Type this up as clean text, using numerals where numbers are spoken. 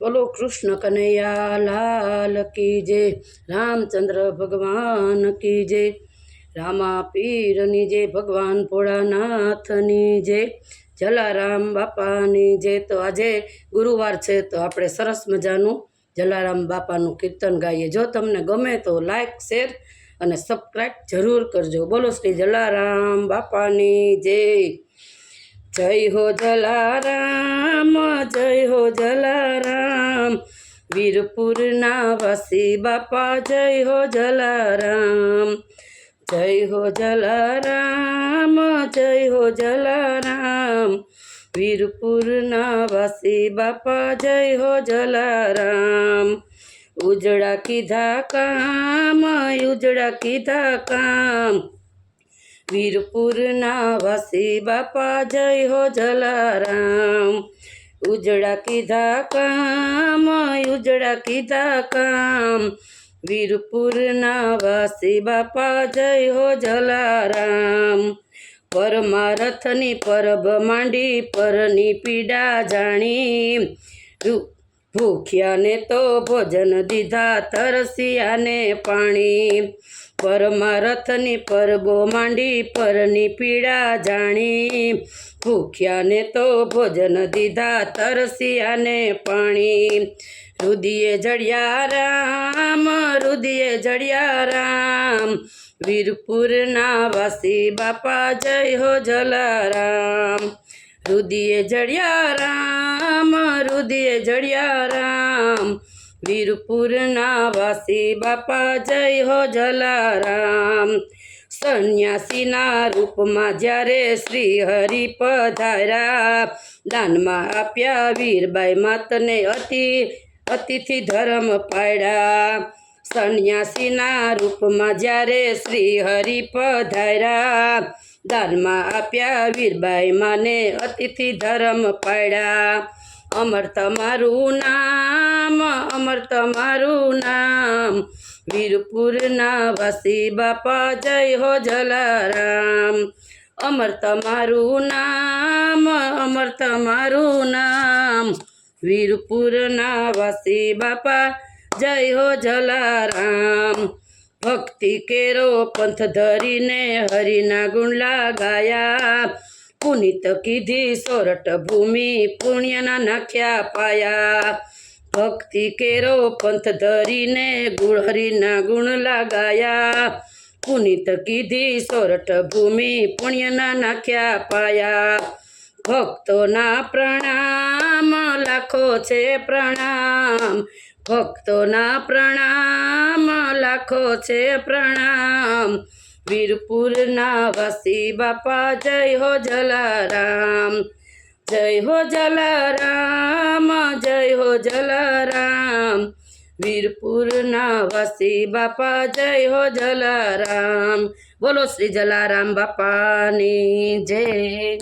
बोलो कृष्ण कन्हैया लाल की जय। रामचंद्र भगवान की जय। रामा पीरनी जय। भगवान भोळानाथनी जय। जलाराम बापानी जय। तो आजे गुरुवार है तो आपणे सरस मजानुं जलाराम बापानुं कीर्तन गाईए। जो तमने गमे तो लाइक शेर अने सब्सक्राइब जरूर करजो। बोलो श्री जलाराम बापानी जय। जय हो जलाराम जय हो जलाराम वीरपुरना वासी बापा जय हो जलाराम। जय हो जलाराम जय हो जलाराम वीरपुरना वासी बापा जय हो जलाराम। उजड़ा कीधा काम उजड़ा कीधा काम वीरपुरना वासी बापा जय हो जलाराम। उजड़ा कीधा काम उजड़ा कीधा काम वीरपुरना वासी बापा जय हो जलाराम। परमारथनी परब मांडी परनी पीड़ा जाणी भूख्या ने तो भोजन दीधा तरसिया ने पाणी। परमारथनी परबो मांडी परनी पीड़ा जाणी भूख्या ने तो भोजन दीधा तरसिया ने पाणी। रुदिये जड़िया राम रुदिये जड़िया राम वीरपुरना वासी बापा जय हो जलाराम। रुदिये जड़िया राम रुदिये जड़िया राम वीरपुरना वासी बापा जय हो जलाराम। सन्यासीना रूपमां ज्यारे श्री हरि पधार्या दानमा आप्या वीरबाई मातने अतिथि धर्म पाड्या। सन्यासीना रूपमां ज्यारे श्री हरि पधार्या दानमा आप्या वीरबाई माने अतिथि धर्म पाड्या। अमर तमारू नाम अमर तमारू नाम वीरपुरना वासी बापा जय हो जलाराम। अमर तमारू नाम अमर तमारू नाम वीरपुरना वासी बापा जय हो जलाराम। भक्ति केरो पंथ धरीने हरिना गुण लगाया पुनीत कीधी सोरठ भूमि पुण्यना नाख्या पाया। भक्ति केरो पंथ धरीने हरिना गुण लगाया पुनीत कीधी सोरठ भूमि पुण्यना नाख्या पाया। भक्तोना प्रणाम लाखो छे प्रणाम भक्तोना प्रणाम लाखो छे प्रणाम वीरपुरना वासी बापा जय हो जलाराम। जय हो जलाराम जय हो जलाराम वीरपुरना वासी बापा जय हो जलाराम। बोलो श्री जलाराम बापानी जय।